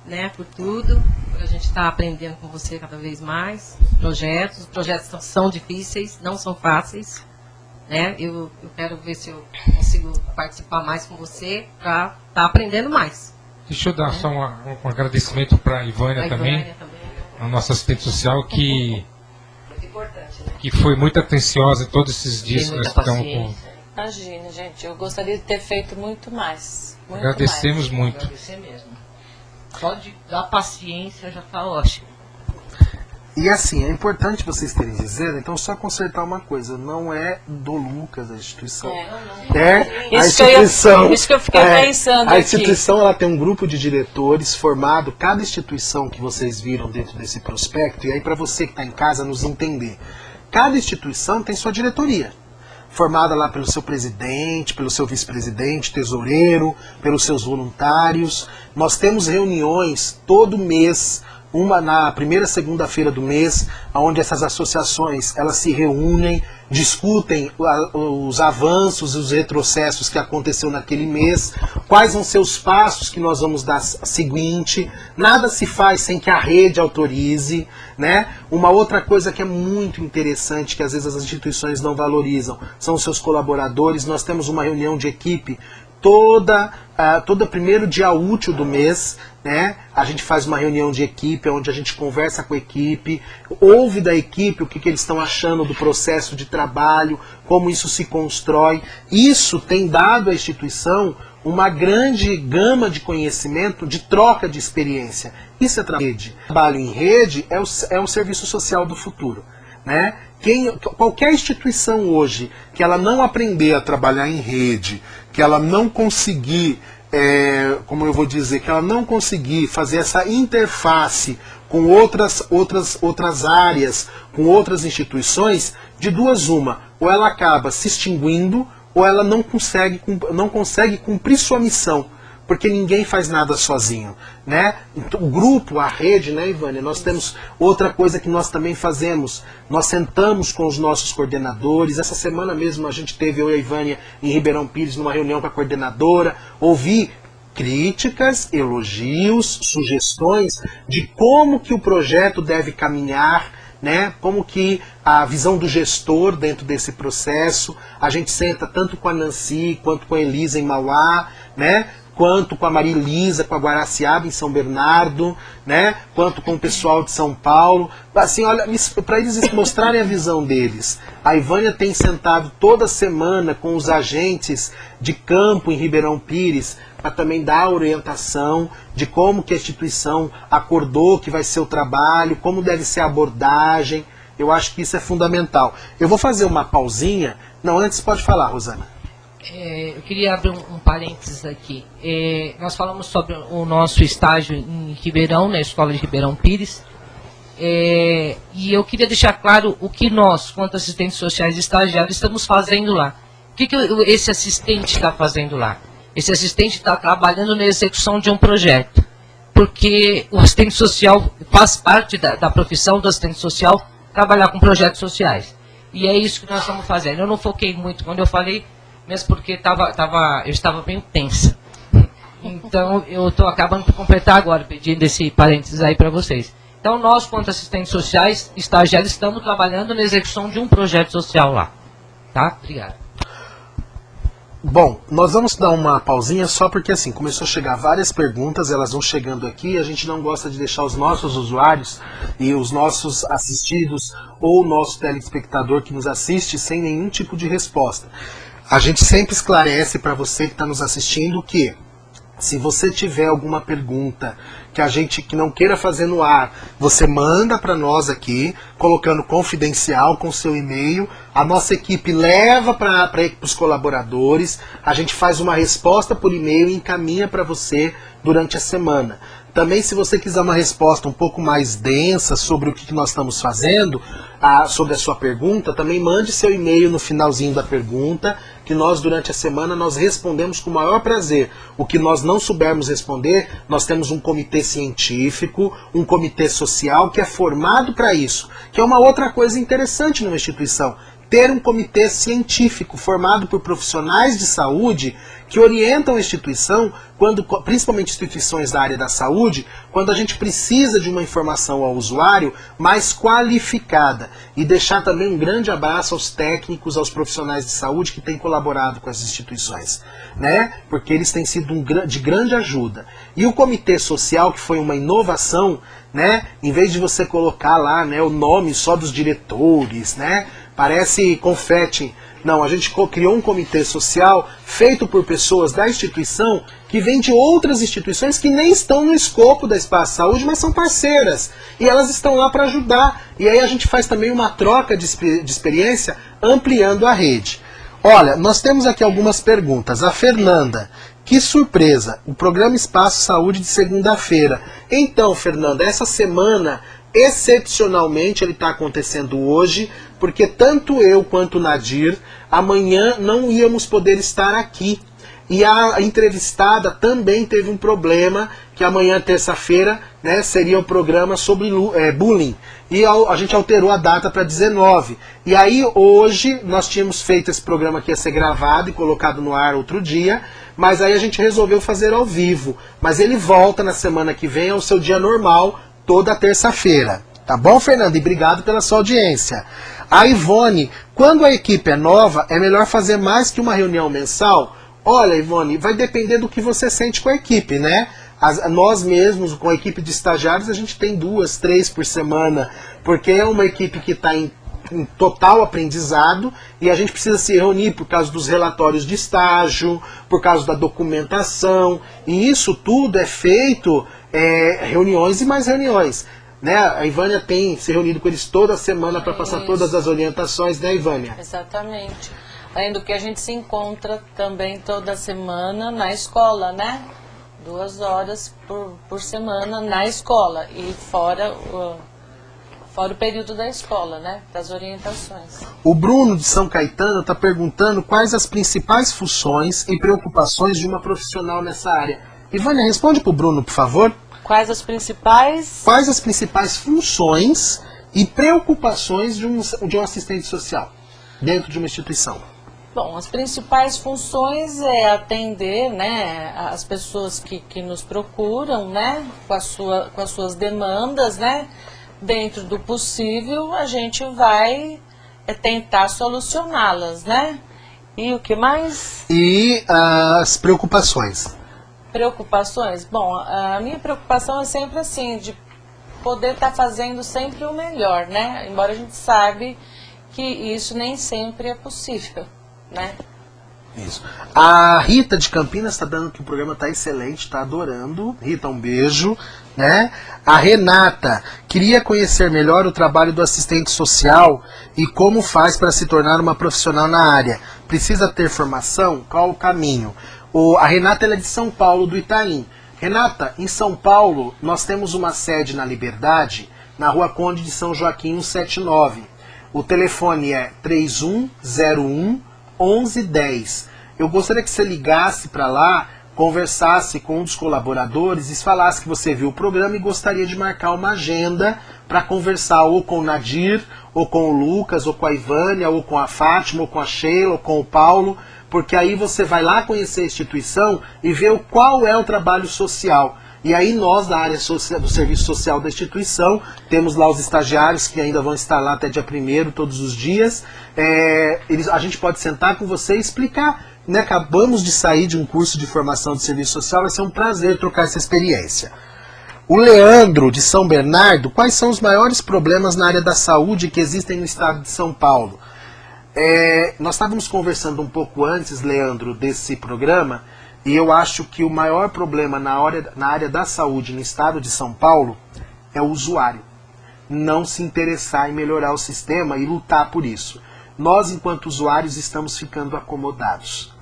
né, por tudo, por a gente estar aprendendo com você cada vez mais. Os projetos são difíceis, não são fáceis, né? Eu quero ver se eu consigo participar mais com você para estar aprendendo mais. Deixa eu dar só um agradecimento para a Ivânia também, a nossa assistente social, que foi muito atenciosa em todos esses dias que nós ficamos com. Imagina, gente, eu gostaria de ter feito muito mais. Agradecemos muito. Agradecer mesmo. Só de dar paciência já está ótimo. E assim, é importante vocês terem dizendo, então só consertar uma coisa, não é do Lucas a instituição. A instituição. Isso que eu fiquei pensando. A instituição ela tem um grupo de diretores formado, cada instituição que vocês viram dentro desse prospecto, e aí para você que está em casa nos entender. Cada instituição tem sua diretoria, formada lá pelo seu presidente, pelo seu vice-presidente, tesoureiro, pelos seus voluntários. Nós temos reuniões todo mês, uma na primeira segunda-feira do mês, onde essas associações elas se reúnem, discutem os avanços e os retrocessos que aconteceu naquele mês, quais vão ser os passos que nós vamos dar seguinte. Nada se faz sem que a rede autorize, né? Uma outra coisa que é muito interessante, que às vezes as instituições não valorizam, são os seus colaboradores. Nós temos uma reunião de equipe todo primeiro dia útil do mês, né? A gente faz uma reunião de equipe, onde a gente conversa com a equipe, ouve da equipe o que eles estão achando do processo de trabalho, como isso se constrói. Isso tem dado à instituição uma grande gama de conhecimento, de troca de experiência. Isso é trabalho em rede, é o serviço social do futuro, né? Qualquer instituição hoje que ela não aprender a trabalhar em rede, que ela não conseguir, como eu vou dizer, que ela não conseguir fazer essa interface com outras áreas, com outras instituições, de duas uma, ou ela acaba se extinguindo, ou ela não consegue cumprir sua missão, porque ninguém faz nada sozinho, né? O grupo, a rede, né, Ivânia? Nós temos outra coisa que nós também fazemos. Nós sentamos com os nossos coordenadores. Essa semana mesmo a gente teve, eu e a Ivânia, em Ribeirão Pires, numa reunião com a coordenadora, ouvi críticas, elogios, sugestões de como que o projeto deve caminhar, né? Como que a visão do gestor dentro desse processo. A gente senta tanto com a Nancy quanto com a Elisa em Mauá, né? Quanto com a Maria Elisa, com a Guaraciaba em São Bernardo, né? Quanto com o pessoal de São Paulo. Assim, olha, para eles mostrarem a visão deles. A Ivânia tem sentado toda semana com os agentes de campo em Ribeirão Pires para também dar orientação de como que a instituição acordou que vai ser o trabalho, como deve ser a abordagem. Eu acho que isso é fundamental. Eu vou fazer uma pausinha. Não, antes pode falar, Rosana. Eu queria abrir um parênteses aqui. Nós falamos sobre o nosso estágio em Ribeirão, na Escola de Ribeirão Pires. E eu queria deixar claro o que nós, quanto assistentes sociais e estagiários, estamos fazendo lá. O que esse assistente está fazendo lá? Esse assistente está trabalhando na execução de um projeto, porque o assistente social faz parte da profissão do assistente social trabalhar com projetos sociais. E é isso que nós estamos fazendo. Eu não foquei muito quando eu falei, mesmo porque eu estava bem tensa. Então, eu estou acabando de completar agora, pedindo esse parênteses aí para vocês. Então, nós, quanto assistentes sociais, estagiários, estamos trabalhando na execução de um projeto social lá. Tá? Obrigado. Bom, nós vamos dar uma pausinha só porque assim, começou a chegar várias perguntas, elas vão chegando aqui, a gente não gosta de deixar os nossos usuários e os nossos assistidos ou o nosso telespectador que nos assiste sem nenhum tipo de resposta. A gente sempre esclarece para você que está nos assistindo que se você tiver alguma pergunta que não queira fazer no ar, você manda para nós aqui, colocando confidencial com seu e-mail. A nossa equipe leva para os colaboradores, a gente faz uma resposta por e-mail e encaminha para você durante a semana. Também, se você quiser uma resposta um pouco mais densa sobre o que nós estamos fazendo, sobre a sua pergunta, também mande seu e-mail no finalzinho da pergunta, que nós, durante a semana, nós respondemos com o maior prazer. O que nós não soubermos responder, nós temos um comitê científico, um comitê social que é formado para isso, que é uma outra coisa interessante numa instituição. Ter um comitê científico formado por profissionais de saúde que orientam a instituição, principalmente instituições da área da saúde, quando a gente precisa de uma informação ao usuário mais qualificada. E deixar também um grande abraço aos técnicos, aos profissionais de saúde que têm colaborado com as instituições, né? Porque eles têm sido de grande ajuda. E o comitê social, que foi uma inovação, né? Em vez de você colocar lá, né, o nome só dos diretores, né? Parece confete. Não, a gente criou um comitê social feito por pessoas da instituição que vêm de outras instituições que nem estão no escopo da Espaço Saúde, mas são parceiras. E elas estão lá para ajudar. E aí a gente faz também uma troca de experiência, ampliando a rede. Olha, nós temos aqui algumas perguntas. A Fernanda, que surpresa, o programa Espaço Saúde de segunda-feira. Então, Fernanda, essa semana, excepcionalmente, ele está acontecendo hoje, porque tanto eu quanto o Nadir, amanhã não íamos poder estar aqui. E a entrevistada também teve um problema, que amanhã, terça-feira, né, seria o programa sobre bullying. E a gente alterou a data para 19. E aí, hoje, nós tínhamos feito esse programa que ia ser gravado e colocado no ar outro dia, mas aí a gente resolveu fazer ao vivo. Mas ele volta na semana que vem ao seu dia normal, toda terça-feira. Tá bom, Fernanda? E obrigado pela sua audiência. A Ivone, quando a equipe é nova, é melhor fazer mais que uma reunião mensal? Olha, Ivone, vai depender do que você sente com a equipe, né? Nós mesmos, com a equipe de estagiários, a gente tem 2, 3 por semana, porque é uma equipe que está em total aprendizado e a gente precisa se reunir por causa dos relatórios de estágio, por causa da documentação, e isso tudo é feito, reuniões e mais reuniões. Né? A Ivânia tem se reunido com eles toda semana para passar todas as orientações, né, Ivânia? Exatamente. Além do que a gente se encontra também toda semana na escola, né? 2 horas por semana na escola e fora o período da escola, né? Das orientações. O Bruno de São Caetano está perguntando quais as principais funções e preocupações de uma profissional nessa área. Ivânia, responde para o Bruno, por favor. Quais as principais funções e preocupações de um assistente social dentro de uma instituição? Bom, as principais funções é atender, né, as pessoas que nos procuram, né, com as suas demandas, né. Dentro do possível, a gente vai tentar solucioná-las, né. E o que mais? E as preocupações? Preocupações? Bom, a minha preocupação é sempre assim, de poder estar fazendo sempre o melhor, né? Embora a gente sabe que isso nem sempre é possível, né? Isso. A Rita de Campinas está dando que o programa está excelente, está adorando. Rita, um beijo. Né? A Renata queria conhecer melhor o trabalho do assistente social e como faz para se tornar uma profissional na área. Precisa ter formação? Qual o caminho? A Renata ela é de São Paulo, do Itaim. Renata, em São Paulo, nós temos uma sede na Liberdade na Rua Conde de São Joaquim 179. O telefone é 3101 1110. Eu gostaria que você ligasse para lá, conversasse com um dos colaboradores e falasse que você viu o programa e gostaria de marcar uma agenda para conversar ou com o Nadir, ou com o Lucas, ou com a Ivânia, ou com a Fátima, ou com a Sheila, ou com o Paulo, porque aí você vai lá conhecer a instituição e ver qual é o trabalho social. E aí nós, da área social, do serviço social da instituição, temos lá os estagiários que ainda vão estar lá até dia 1º, todos os dias. A gente pode sentar com você e explicar. Né? Acabamos de sair de um curso de formação de serviço social, vai ser um prazer trocar essa experiência. O Leandro, de São Bernardo, quais são os maiores problemas na área da saúde que existem no estado de São Paulo? Nós estávamos conversando um pouco antes, Leandro, desse programa, e eu acho que o maior problema na área da saúde no estado de São Paulo é o usuário. Não se interessar em melhorar o sistema e lutar por isso. Nós, enquanto usuários, estamos ficando acomodados.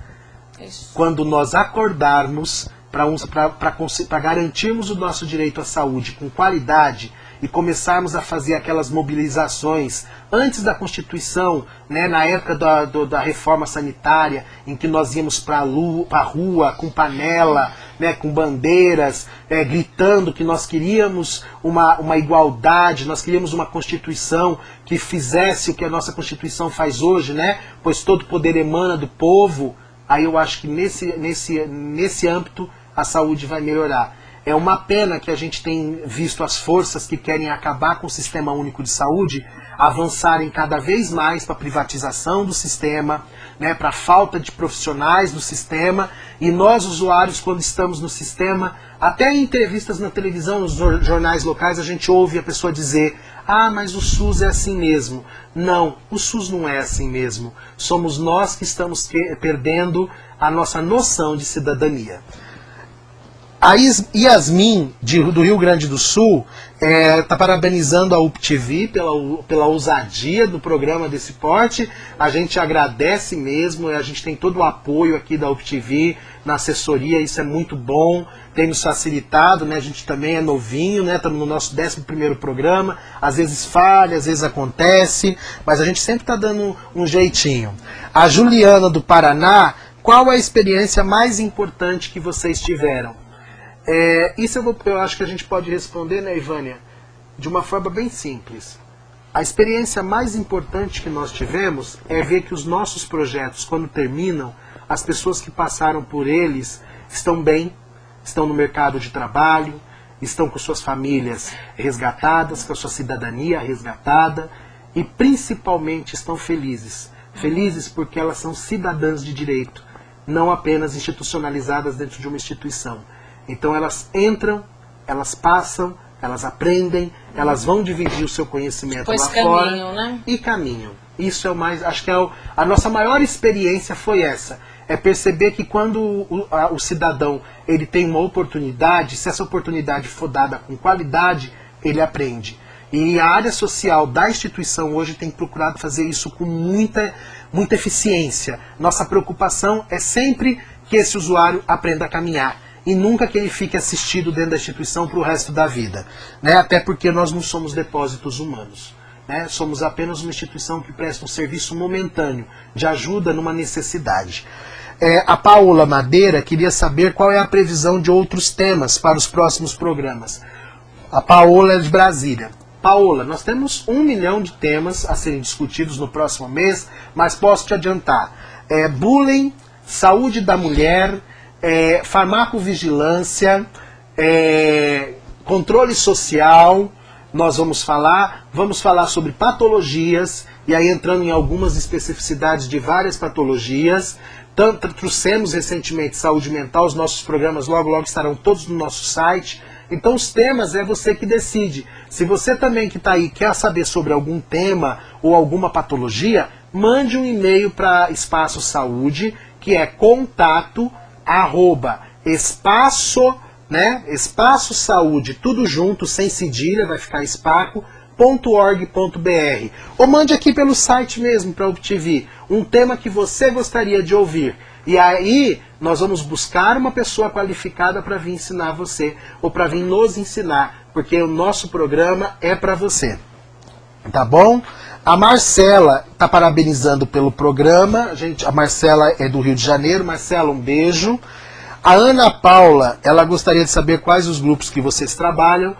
Isso. Quando nós acordarmos para garantirmos o nosso direito à saúde com qualidade e começarmos a fazer aquelas mobilizações antes da Constituição, né, na época da reforma sanitária, em que nós íamos para a rua com panela, né, com bandeiras, gritando que nós queríamos uma igualdade, nós queríamos uma Constituição que fizesse o que a nossa Constituição faz hoje, né, pois todo poder emana do povo. Aí eu acho que nesse âmbito a saúde vai melhorar. É uma pena que a gente tem visto as forças que querem acabar com o Sistema Único de Saúde avançarem cada vez mais para a privatização do sistema, né, para a falta de profissionais no sistema, e nós, usuários, quando estamos no sistema, até em entrevistas na televisão, nos jornais locais, a gente ouve a pessoa dizer: ah, mas o SUS é assim mesmo. Não, o SUS não é assim mesmo. Somos nós que estamos perdendo a nossa noção de cidadania. A Yasmin, do Rio Grande do Sul, está parabenizando a UPTV pela ousadia do programa desse porte. A gente agradece mesmo, a gente tem todo o apoio aqui da UPTV na assessoria, isso é muito bom, tem nos facilitado, né? A gente também é novinho, né? Estamos no nosso 11º programa, às vezes falha, às vezes acontece, mas a gente sempre está dando um jeitinho. A Juliana, do Paraná, qual a experiência mais importante que vocês tiveram? Isso eu acho que a gente pode responder, né, Ivânia, de uma forma bem simples. A experiência mais importante que nós tivemos é ver que os nossos projetos, quando terminam, as pessoas que passaram por eles estão bem, estão no mercado de trabalho, estão com suas famílias resgatadas, com a sua cidadania resgatada e principalmente estão felizes. Felizes porque elas são cidadãs de direito, não apenas institucionalizadas dentro de uma instituição. Então elas entram, elas passam, elas aprendem, elas vão dividir o seu conhecimento lá fora, né? E caminham. Isso é o mais, acho que a nossa maior experiência foi essa. É perceber que quando o cidadão ele tem uma oportunidade, se essa oportunidade for dada com qualidade, ele aprende. E a área social da instituição hoje tem procurado fazer isso com muita eficiência. Nossa preocupação é sempre que esse usuário aprenda a caminhar. E nunca que ele fique assistido dentro da instituição para o resto da vida. Né? Até porque nós não somos depósitos humanos. Né? Somos apenas uma instituição que presta um serviço momentâneo, de ajuda numa necessidade. A Paola Madeira queria saber qual é a previsão de outros temas para os próximos programas. A Paola é de Brasília. Paola, nós temos 1 milhão de temas a serem discutidos no próximo mês, mas posso te adiantar. Bullying, saúde da mulher, farmacovigilância, controle social, nós vamos falar sobre patologias, e aí entrando em algumas especificidades de várias patologias. Trouxemos recentemente saúde mental, os nossos programas logo estarão todos no nosso site. Então os temas é você que decide. Se você também que está aí quer saber sobre algum tema ou alguma patologia, mande um e-mail para Espaço Saúde, que é contato@espaço, né? Espaço Saúde, tudo junto, sem cedilha, vai ficar espaco.org.br. Ou mande aqui pelo site mesmo, para a UPTV, um tema que você gostaria de ouvir. E aí nós vamos buscar uma pessoa qualificada para vir ensinar você, ou para vir nos ensinar porque o nosso programa é para você. Tá bom? A Marcela está parabenizando pelo programa. A Marcela é do Rio de Janeiro. Marcela, um beijo. A Ana Paula, ela gostaria de saber quais os grupos que vocês trabalham.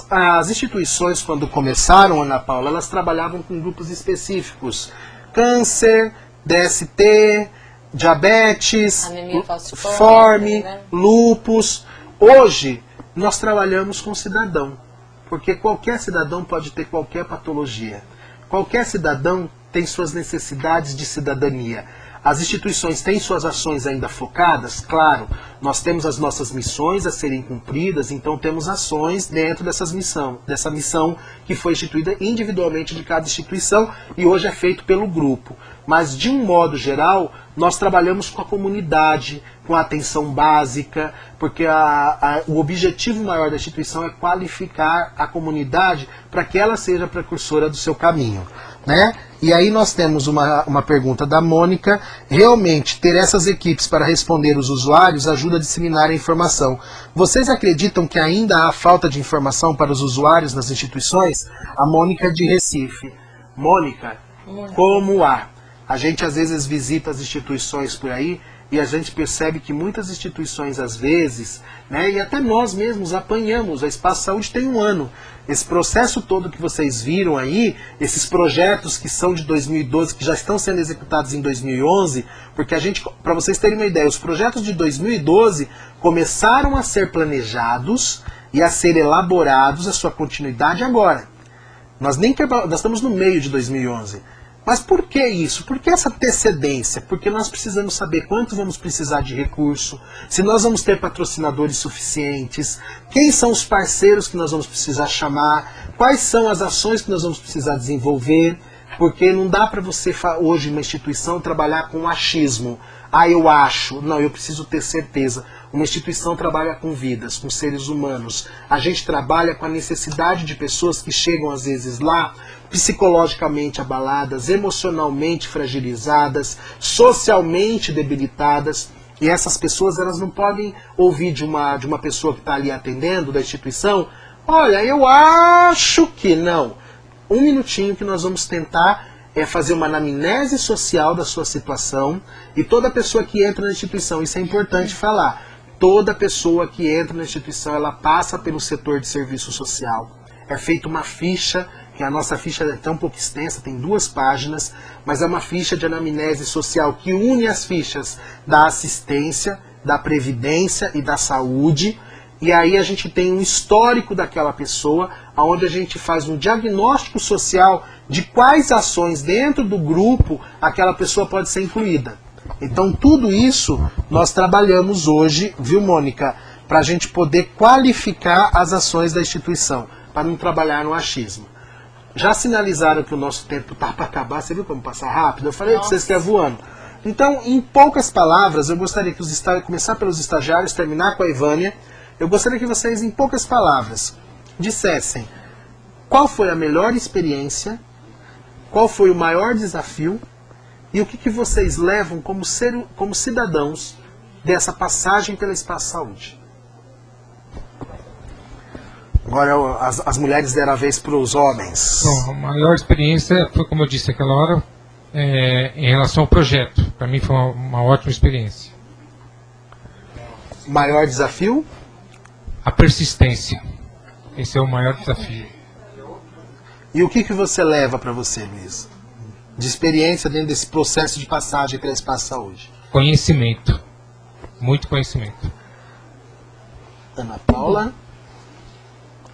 As instituições, quando começaram, Ana Paula, elas trabalhavam com grupos específicos. Câncer, DST, diabetes, anemia forme, né? lúpus. Hoje, nós trabalhamos com cidadão, porque qualquer cidadão pode ter qualquer patologia. Qualquer cidadão tem suas necessidades de cidadania. As instituições têm suas ações ainda focadas? Claro, nós temos as nossas missões a serem cumpridas, então temos ações dentro dessa missão que foi instituída individualmente de cada instituição e hoje é feito pelo grupo. Mas, de um modo geral, nós trabalhamos com a comunidade, com a atenção básica, porque o objetivo maior da instituição é qualificar a comunidade para que ela seja precursora do seu caminho, né? E aí nós temos uma pergunta da Mônica. Realmente, ter essas equipes para responder os usuários ajuda a disseminar a informação. Vocês acreditam que ainda há falta de informação para os usuários nas instituições? A Mônica de Recife. Mônica, como há? A gente às vezes visita as instituições por aí e a gente percebe que muitas instituições às vezes, né, e até nós mesmos apanhamos, a Espaço Saúde tem 1 ano. Esse processo todo que vocês viram aí, esses projetos que são de 2012, que já estão sendo executados em 2011, porque para vocês terem uma ideia, os projetos de 2012 começaram a ser planejados e a ser elaborados a sua continuidade agora. Nós estamos no meio de 2011. Mas por que isso? Por que essa antecedência? Porque nós precisamos saber quanto vamos precisar de recurso, se nós vamos ter patrocinadores suficientes, quem são os parceiros que nós vamos precisar chamar, quais são as ações que nós vamos precisar desenvolver, porque não dá para você hoje, uma instituição, trabalhar com achismo. Ah, eu acho. Não, eu preciso ter certeza. Uma instituição trabalha com vidas, com seres humanos. A gente trabalha com a necessidade de pessoas que chegam às vezes lá psicologicamente abaladas, emocionalmente fragilizadas, socialmente debilitadas. E essas pessoas, elas não podem ouvir de uma pessoa que está ali atendendo, da instituição: olha, eu acho que não. 1 minutinho que nós vamos tentar fazer uma anamnese social da sua situação, e toda pessoa que entra na instituição, isso é importante falar, toda pessoa que entra na instituição, ela passa pelo setor de serviço social. É feita uma ficha, que a nossa ficha é tão pouco extensa, tem 2 páginas, mas é uma ficha de anamnese social que une as fichas da assistência, da previdência e da saúde. E aí a gente tem um histórico daquela pessoa, onde a gente faz um diagnóstico social de quais ações dentro do grupo aquela pessoa pode ser incluída. Então tudo isso nós trabalhamos hoje, viu, Mônica, para a gente poder qualificar as ações da instituição, para não trabalhar no achismo. Já sinalizaram que o nosso tempo está para acabar, você viu como passar rápido? Eu falei para vocês que é voando. Então, em poucas palavras, eu gostaria que começar pelos estagiários, terminar com a Ivânia. Eu gostaria que vocês, em poucas palavras, dissessem qual foi a melhor experiência, qual foi o maior desafio e o que vocês levam como cidadãos dessa passagem pela Espaço Saúde. Agora as mulheres deram a vez para os homens. Bom, a maior experiência foi, como eu disse aquela hora, em relação ao projeto. Para mim foi uma ótima experiência. Maior desafio? A persistência. Esse é o maior desafio. E o que você leva para você, Luiz? De experiência dentro desse processo de passagem pela Espaço Saúde? Conhecimento. Muito conhecimento. Ana Paula?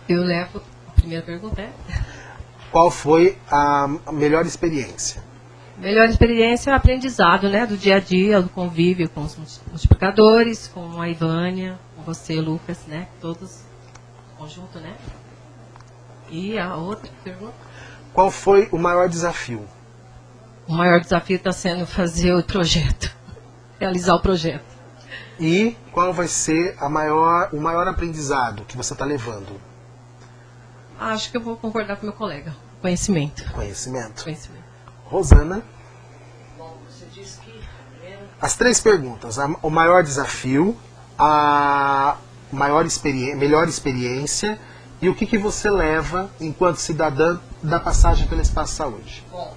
Eu levo a primeira pergunta. Qual foi a melhor experiência? Melhor experiência é o aprendizado, né, do dia a dia, do convívio com os multiplicadores, com a Ivânia, com você, Lucas, né, todos conjunto, né? E a outra pergunta? Qual foi o maior desafio? O maior desafio está sendo fazer o projeto, realizar o projeto. E qual vai ser o maior aprendizado que você está levando? Acho que eu vou concordar com meu colega. Conhecimento. Conhecimento. Conhecimento. Rosana? Bom, você disse que... As 3 perguntas. O maior desafio, a melhor experiência e o que você leva, enquanto cidadã, da passagem pela Espaço Saúde? Bom,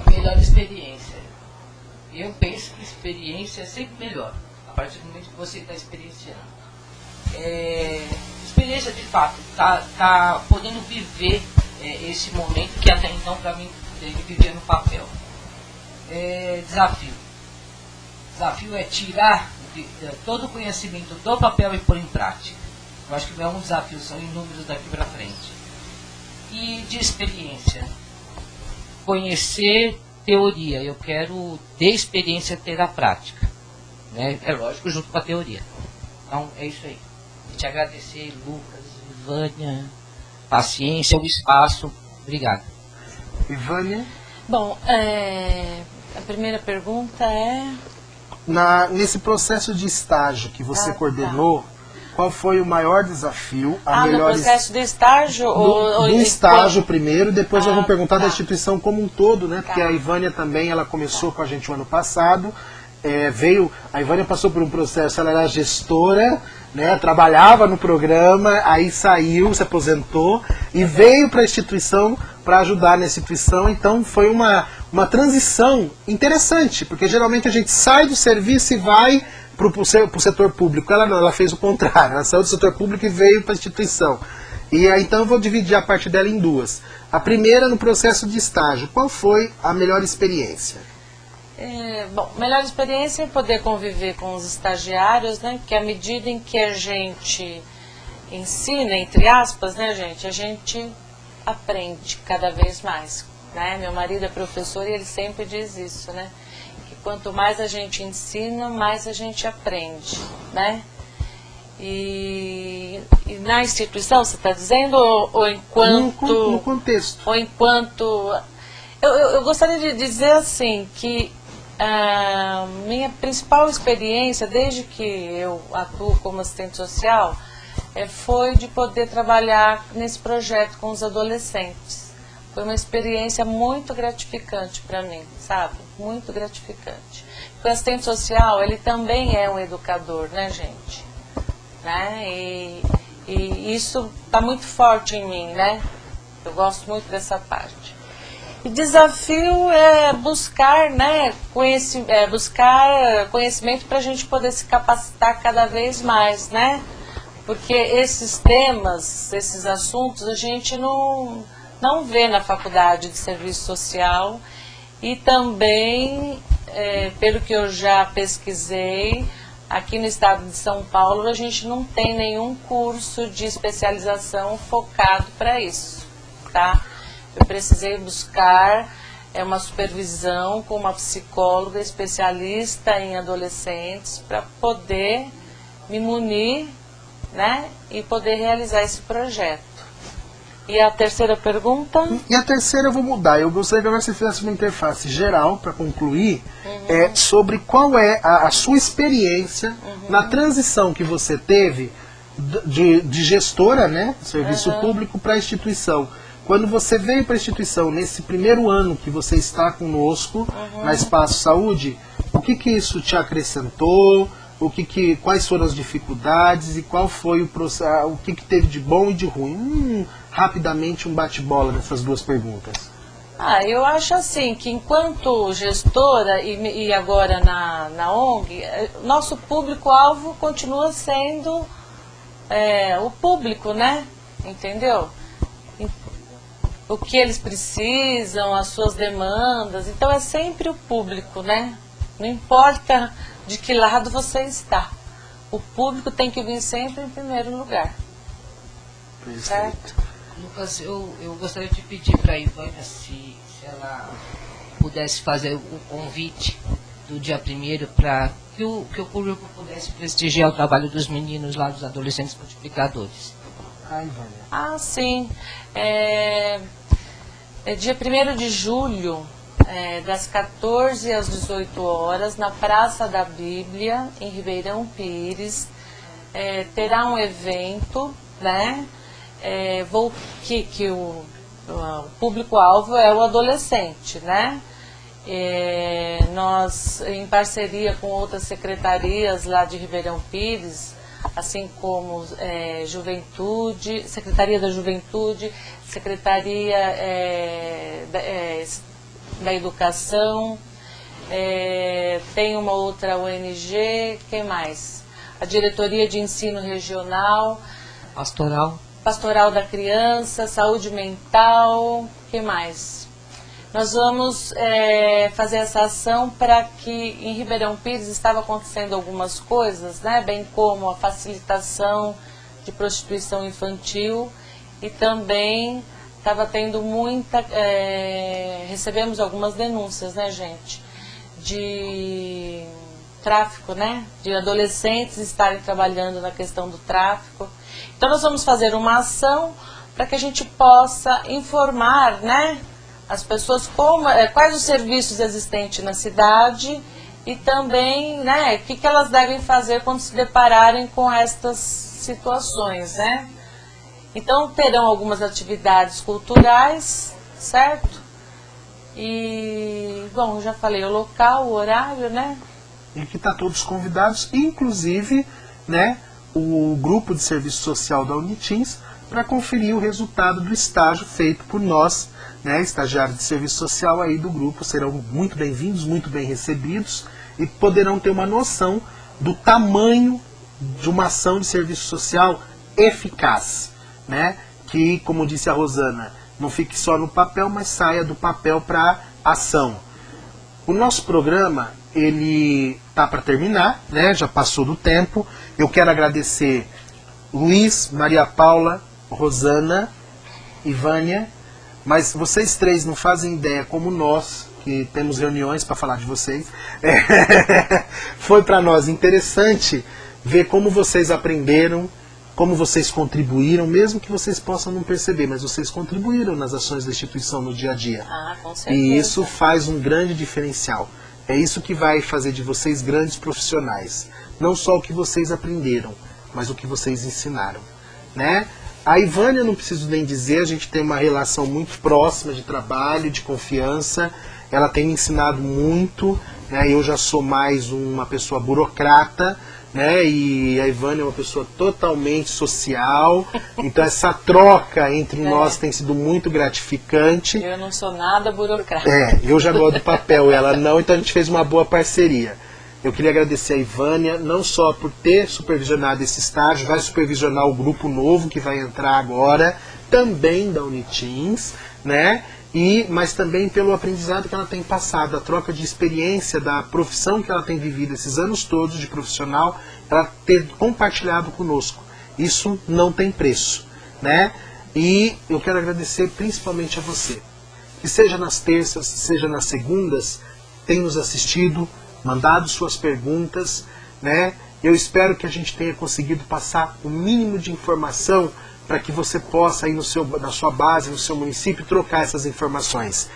a melhor experiência. Eu penso que experiência é sempre melhor, a partir do momento que você está experienciando. Experiência de fato, tá podendo viver esse momento que até então para mim ele vivia no papel. Desafio. Desafio é tirar todo o conhecimento do papel e pôr em prática. Eu acho que não é um desafio, são inúmeros daqui para frente. E de experiência. Conhecer teoria. Eu quero de experiência ter a prática. Né? É lógico, junto com a teoria. Então, é isso aí. E te agradecer, Lucas, Ivânia, paciência, o espaço. Obrigado. Ivânia? Bom, a primeira pergunta é... Nesse processo de estágio que você coordenou, qual foi o maior desafio? No processo de estágio? Do estágio primeiro, depois eu vou perguntar da instituição como um todo, né? Porque a Ivânia também, ela começou com a gente o ano passado, a Ivânia passou por um processo, ela era gestora, né? Trabalhava no programa, aí saiu, se aposentou e veio para a instituição para ajudar na instituição, então foi uma transição interessante, porque geralmente a gente sai do serviço e vai para o setor público. Ela fez o contrário, ela saiu do setor público e veio para a instituição. E aí, então eu vou dividir a parte dela em duas. A primeira, no processo de estágio, qual foi a melhor experiência? Bom, melhor experiência é poder conviver com os estagiários, né? Que à medida em que a gente ensina, entre aspas, né, gente, a gente aprende cada vez mais, né? Meu marido é professor e ele sempre diz isso, né? Que quanto mais a gente ensina, mais a gente aprende, né? E na instituição, você está dizendo, ou enquanto... No contexto. Ou enquanto... Eu gostaria de dizer assim, que a minha principal experiência, desde que eu atuo como assistente social, foi de poder trabalhar nesse projeto com os adolescentes. Foi uma experiência muito gratificante para mim, sabe? Muito gratificante. O assistente social, ele também é um educador, né, gente? Né? E isso está muito forte em mim, né? Eu gosto muito dessa parte. E desafio é buscar, né, buscar conhecimento para a gente poder se capacitar cada vez mais, né? Porque esses temas, esses assuntos, a gente não vê na faculdade de serviço social e também, pelo que eu já pesquisei, aqui no estado de São Paulo a gente não tem nenhum curso de especialização focado para isso, tá? Eu precisei buscar uma supervisão com uma psicóloga especialista em adolescentes para poder me munir, né, e poder realizar esse projeto. E a terceira pergunta? E a terceira eu vou mudar. Eu gostaria que agora você fizesse uma interface geral, para concluir, sobre qual é a sua experiência na transição que você teve de gestora, né, serviço público, para a instituição. Quando você veio para a instituição, nesse primeiro ano que você está conosco, na Espaço Saúde, o que isso te acrescentou? Quais foram as dificuldades e qual foi o que teve de bom e de ruim? Rapidamente um bate-bola nessas duas perguntas. Eu acho assim, que enquanto gestora e agora na ONG, nosso público-alvo continua sendo o público, né? Entendeu? O que eles precisam, as suas demandas, então é sempre o público, né? Não importa de que lado você está. O público tem que vir sempre em primeiro lugar. Certo? Lucas, eu gostaria de pedir para a Ivânia se ela pudesse fazer o convite do dia 1º para que o público pudesse prestigiar o trabalho dos meninos lá, dos adolescentes multiplicadores. Ivânia. Sim. Dia 1º de julho, das 14 às 18 horas, na Praça da Bíblia, em Ribeirão Pires, terá um evento, né? Que o público-alvo é o adolescente, né? Nós, em parceria com outras secretarias lá de Ribeirão Pires, assim como Juventude, Secretaria da Juventude, Secretaria da Educação, tem uma outra ONG, quem mais? A Diretoria de Ensino Regional, Pastoral da Criança, Saúde Mental, que mais? Nós vamos fazer essa ação para que em Ribeirão Pires estava acontecendo algumas coisas, né, bem como a facilitação de prostituição infantil e também estava tendo muita... recebemos algumas denúncias, né, gente, de tráfico, né, de adolescentes estarem trabalhando na questão do tráfico. Então nós vamos fazer uma ação para que a gente possa informar, né, as pessoas quais os serviços existentes na cidade e também, né, o que elas devem fazer quando se depararem com estas situações, né. Então terão algumas atividades culturais, certo? E, bom, já falei o local, o horário, né? E que está todos convidados, inclusive, né, o grupo de serviço social da Unitins, para conferir o resultado do estágio feito por nós, né, estagiários de serviço social aí do grupo. Serão muito bem-vindos, muito bem recebidos e poderão ter uma noção do tamanho de uma ação de serviço social eficaz, né, que, como disse a Rosana, não fique só no papel, mas saia do papel para ação. O nosso programa, ele tá para terminar, né? Já passou do tempo. Eu quero agradecer Luiz, Maria Paula, Rosana e Vânia, mas vocês três não fazem ideia como nós, que temos reuniões para falar de vocês, foi para nós interessante ver como vocês aprenderam, como vocês contribuíram, mesmo que vocês possam não perceber, mas vocês contribuíram nas ações da instituição no dia a dia. Ah, com certeza. E isso faz um grande diferencial. É isso que vai fazer de vocês grandes profissionais. Não só o que vocês aprenderam, mas o que vocês ensinaram, né? A Ivânia, não preciso nem dizer, a gente tem uma relação muito próxima de trabalho, de confiança. Ela tem me ensinado muito, né? Eu já sou mais uma pessoa burocrata, né? E a Ivânia é uma pessoa totalmente social. Então essa troca entre nós tem sido muito gratificante. Eu não sou nada burocrata. Eu já gosto do papel, ela não, então a gente fez uma boa parceria. Eu queria agradecer a Ivânia, não só por ter supervisionado esse estágio, vai supervisionar o grupo novo que vai entrar agora, também da Unitins, né? Mas também pelo aprendizado que ela tem passado, a troca de experiência da profissão que ela tem vivido esses anos todos de profissional, ela ter compartilhado conosco. Isso não tem preço, né? E eu quero agradecer principalmente a você, que seja nas terças, seja nas segundas, tem nos assistido, mandado suas perguntas, né? Eu espero que a gente tenha conseguido passar o mínimo de informação para que você possa aí na sua base, no seu município, trocar essas informações.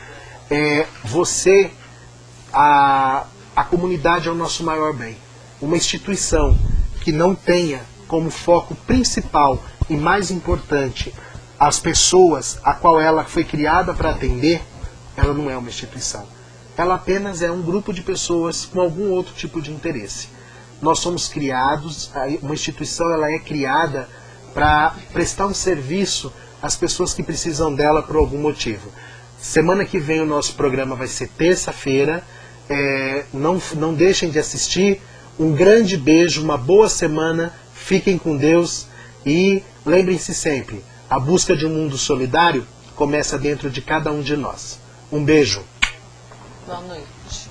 A comunidade é o nosso maior bem. Uma instituição que não tenha como foco principal e mais importante as pessoas a qual ela foi criada para atender, ela não é uma instituição. Ela apenas é um grupo de pessoas com algum outro tipo de interesse. Nós somos criados, uma instituição ela é criada para prestar um serviço às pessoas que precisam dela por algum motivo. Semana que vem o nosso programa vai ser terça-feira. Não deixem de assistir. Um grande beijo, uma boa semana. Fiquem com Deus e lembrem-se sempre, a busca de um mundo solidário começa dentro de cada um de nós. Um beijo. Boa noite.